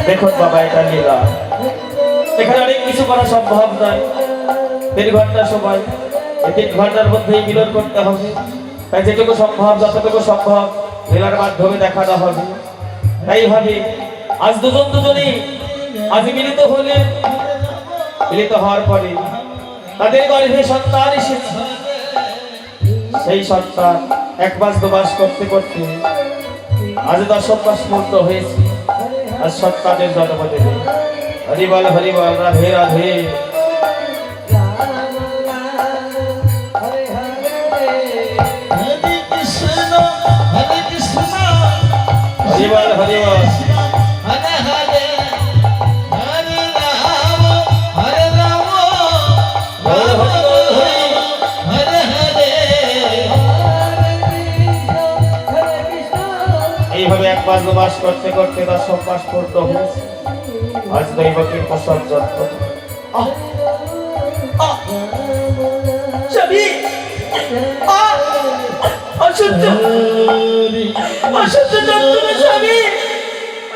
দেখুন বাবা, এটা লীলা। এখানে অনেক কিছু করা সম্ভব নয়। 3 ঘন্টা সময়, এই 3 ঘন্টার মধ্যেই মিলন করতে হবে। তাই যেটুকু সম্ভব, যতটুকু সম্ভব লীলার মাধ্যমে দেখানো হবে। তাই ভাবে আজ দুজনেই আজ মিলিত হলে, মিলিত হওয়ার পরে তাদের গর্ভে সন্তান এসেছে। সেই সন্তান 1 মাস 2 মাস করতে করতে আজ 10 মাস পূর্ণ হয়েছে। আজ সন্তানের জন্ম দেবে। হরি বল, রাধে রাধে। হরি বল, হরি বল। এইভাবে 1 মাস 2 মাস করতে করতে 10 মাস পূর্ণ হয়েছে। আজ দৈবকীর প্রসব জন্ম। স্বামী, অসহ্য অসহ্য যন্ত্রণা স্বামী,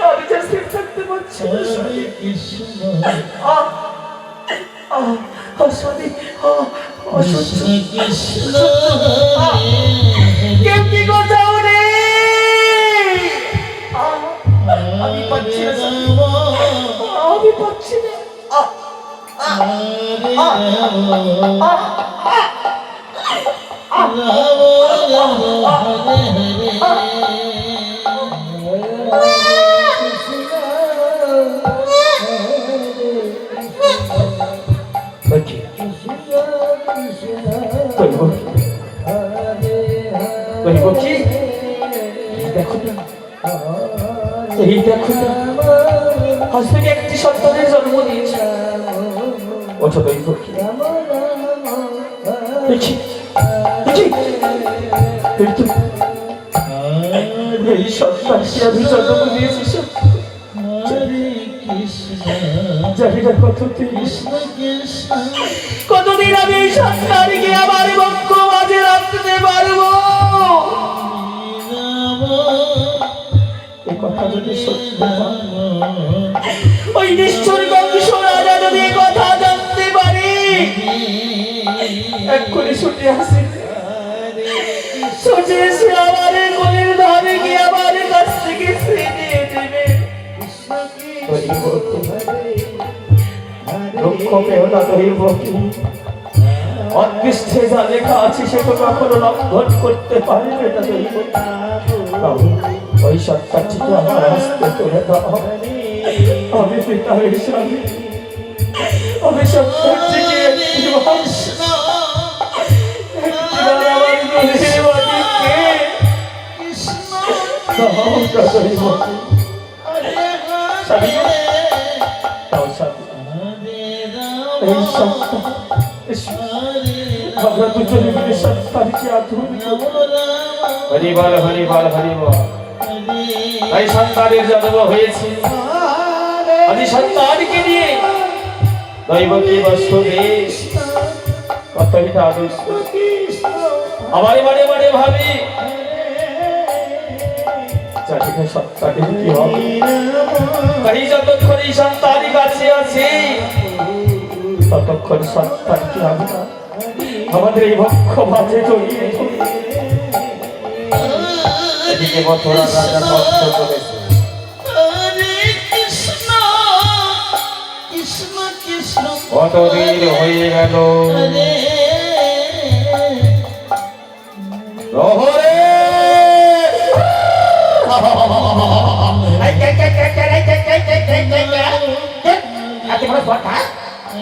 আমি যে স্থির থাকতে পারছি না স্বামী। স্বামী, অসহ্য কেমনি কোথাও নেই, আমি পাচ্ছি না স্বামী, আমি পাচ্ছি না। একটি সন্তানের জন্ম দিয়েছে। এই সন্তানকে আমি জন্ম দিয়েছি, জানি না কতদিন আমি এই সন্তানকে আমার বক্ষ মাঝে রাখতে পারবো। এই কথা যদি সত্যি হয়, ওই নিষ্ঠুর কংস রাজা যদি এই কথা জানতে পারে, এক্ষুনি ছুটে আসে, ছুটে এসে আমার কোলের ধারে গিয়ে আমার কাছ থেকে ছিনিয়ে দেবে। দুঃখ পেও না দৈবকী, অদৃষ্টে যা লেখা আছে সে তো কখনো লঙ্ঘন করতে পারবে না দৈবকী। ওই সত্তাটিকে আমার হস্তে তুলে দাও। আমি পিতা হিসাবে আমি সত্তাটিকে আমরা দুজনে মিলে সত্তাটিকে আধুনিক। হরি বল, হরি বল, হরি বল। তাই সন্তানের জন্ম হয়েছে। আজ সন্তানকে নিয়ে দৈবকী বসবে কতই না আদর্শ। আমার বারে বারে ভাবি সন্তানের কি হবে। তাই যতক্ষণ এই সন্তানই কাছে আছে ততক্ষণ সন্তানকে আমি আমাদের এই বক্ষ মাঝে জড়িয়ে এদিকে মথুরা রাজা কষ্ট করেছে। কতদিন হয়ে গেল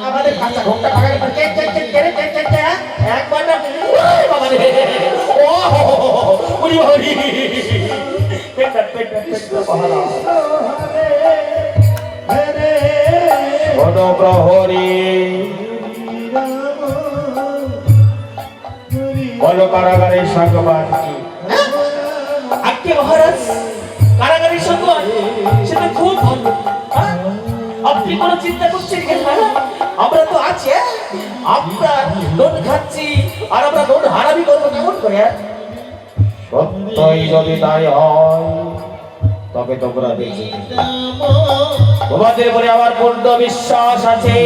আমাদের ভাষা ঘোমটা ভাগালে একবার না প্রহরী বলো কারাগারের সংবাদ কি? আজকে মহারাজ কারাগারের সংবাদ সেটা খুব ভালো। আপনি কোনো চিন্তা করছেন কেন? আমরা তো আছি, আমরা লোন খাচ্ছি আর আমরা লোন হারাবি করবো কেমন করে? সত্যই যদি তাই হয় আমাকে তোমরা বেঁচে দিবে। তোমাদের উপরে আমার পূর্ণ বিশ্বাস আছে,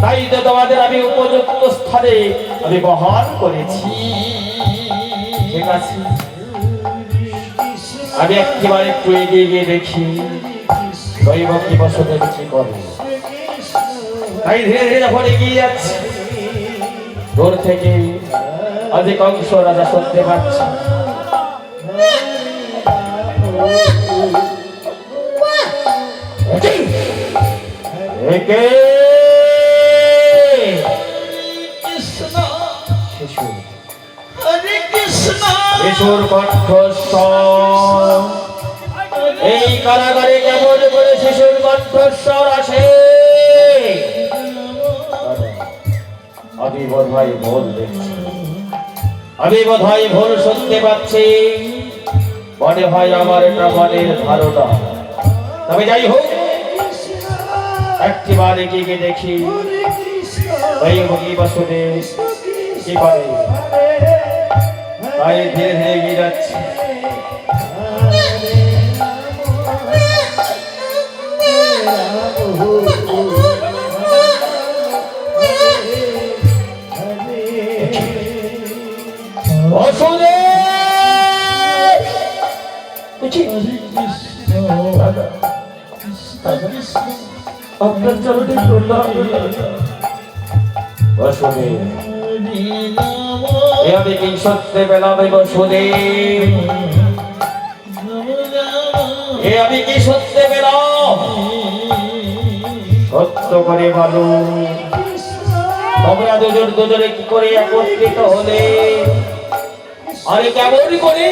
তাই তো তোমাদের আমি উপযুক্ত স্থানে আমি বহন করেছি। ঠিক আছে, আমি একবার একটু এগিয়ে গিয়ে দেখি দৈব কি বসদেব কি করে। তাই ধীরে ধীরে যখন এগিয়ে যাচ্ছে, দূর থেকে আজ কংস রাজা শুনতে পাচ্ছে। শিশুর কণ্ঠস্বর, এই কারাগারে কেমন করে শিশুর কণ্ঠস্বর আসে? আমি বোধহয় ভুল দেখছি, আমি বোধহয় ভুল শুনতে পাচ্ছি। মনে হয় আমার এটা মনের ধারণা। তবে যাই হোক, একটিবার এগিয়ে দেখি বসুদেব কি করে। তাই ধীরে ধীরে এগিয়ে যাচ্ছে। আপনার চরণে আমি কি সত্যি পেলাম? বসুদেব, আমি কি সত্যি পেলাম? সত্য করে বলো, তোমরা দুজনে কি করে একত্রিত হলে? আরে কেমন করে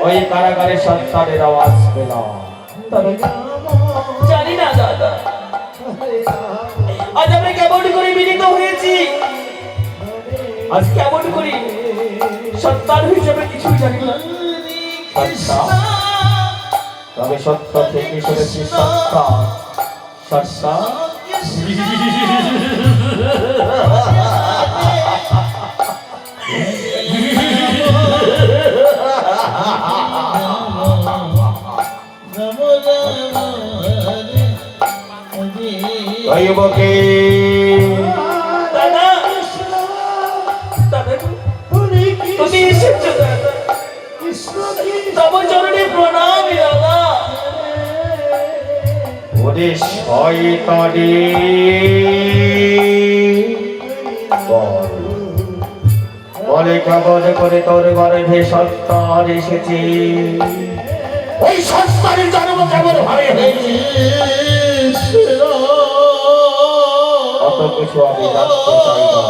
ওই কারাগারের সন্তানের আওয়াজ পেলাম? জানি না দাদা, আজ আমরা কেমন করে মিলিত হয়েছি, আজ কেমন করে সন্তান হিসেবে কিছুই জানি না। তবে সত্য থেকে শুনেছি সন্তান, সন্তান দৈবকে দাদা, তুমি এসেছো দাদা, তোমার চরণে প্রণাম দাদা। ওরে শয়তানি, বলে কেমন করে তোর গর্ভে সন্তান এসেছে? ওই সন্তানের জন্ম কেমন ভাবে হয়েছে? অত কিছু আমি জানতে চাই না।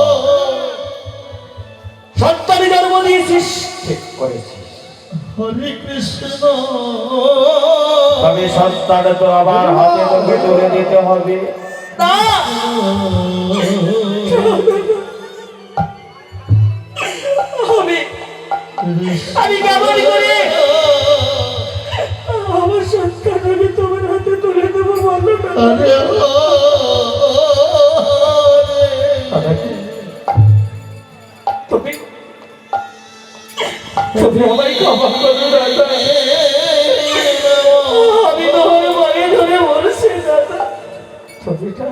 সন্তানের জন্ম দিয়েছিস, ঠিক করেছিস। হরে কৃষ্ণ, তবে সন্তান তো আবার হাতে তোকে তুলে দিতে হবে। না, আমি কেমন করে আমার সন্তান আমি তোমার হাতে তুলে দেবো বলো না? তুমি আমায় ক্ষমা করো দাদা, আমি তোমার মায়ে ধরে বলছি দাদা, ছবিটা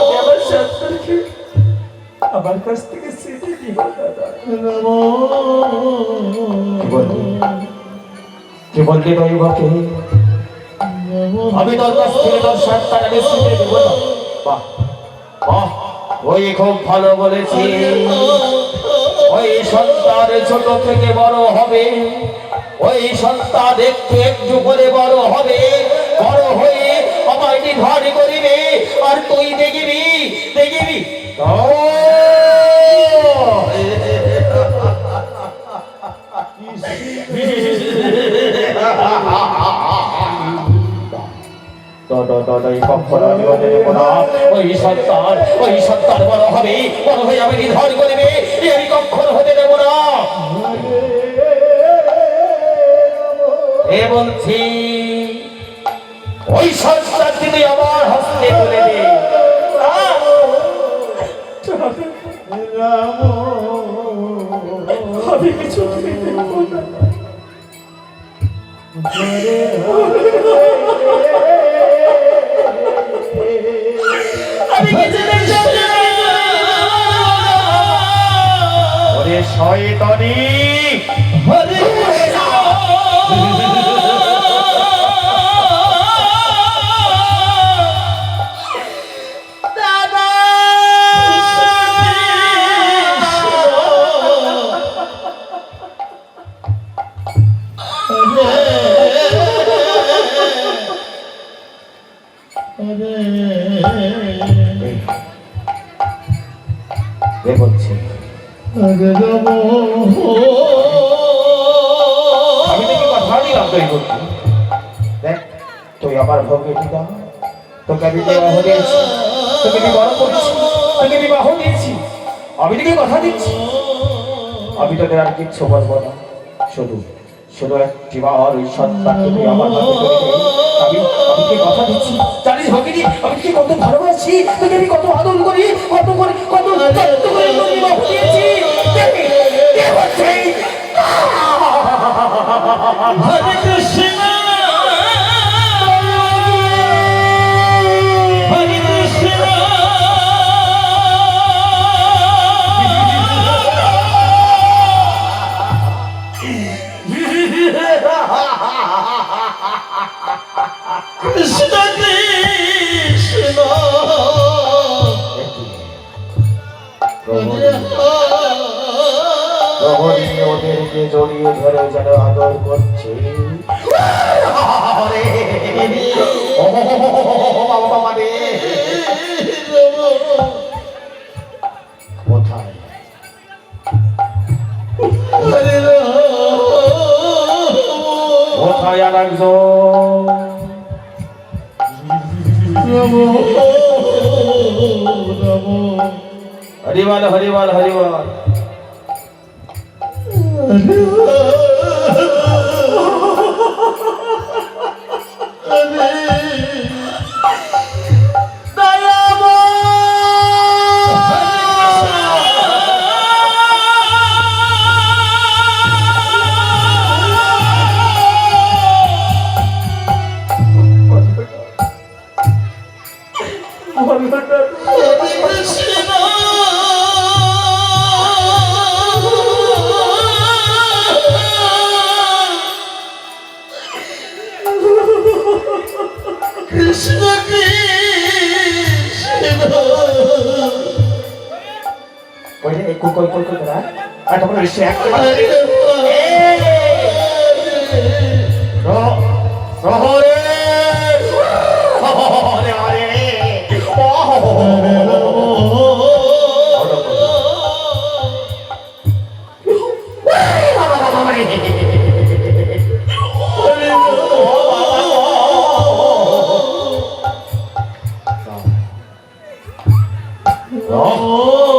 আমার সন্তানকে আমার কাছ থেকে ছেড়ে দিও দাদা। কি বললি দৈবকে? আমি তোর কাছ থেকে তোর সন্তানকে ছেড়ে দেব না? বাহ বাহ, ওই খুব ভালো বলেছি। ওই সন্তান ছোট থেকে বড় হবে, ওই সন্তান একটু একটু করে বড় হবে, বড় হয়ে আমায় নির্ভর করিবে। আর তুই দেখবি দেখবি ওই সন্তান বড় হবে, বড় হয়ে আমি নির্ভর করিবে, আমি কখনো হতে দেব না। এ বলছি, ওই সন্তান তুমি আমার হস্তে তুলে দে। থেকে চলে যাবো না। আমি কিছুতেই চলে যাব না। ওরে শয়তানি, হরে কৃষ্ণ। দাদা কে বলছে? আমি তোকে কথা দিলাম তুই বলছি, দেখ তুই আমার ভোগে দিদা, তোকে আমি বিবাহ দিয়েছি, তোকে বিবাহ করেছি, তোকে বিবাহ দিয়েছি, আমি তোকে কথা দিচ্ছি, আমি তোদের আর কিচ্ছু বলবো না, শুধু শুধু একটি বার ওই সন্তানকে তুই আমার হাতে করে দে। আমি তোকে কথা দিচ্ছি, জানিস ভগিনী আমি তোকে কত ভালোবাসি, তোকে আমি কত আদর করি, কত করে কত যত্ন করে তোকে বিবাহ দিয়েছি। কে বলছে? হরে কৃষ্ণ হরে কৃষ্ণ। কৃষ্ণ কৃষ্ণ প্রহরী ওদেরকে জড়িয়ে ধরে যেন আদর করছে। কোথায় কোথায় আর একজন? হরিবল হরিবল হরিবল। কৃষ্ণ কৃষ্ণ। কই রে কই কই কই কই তোরা? আর তোমরা ঋষি একবার প্রহরে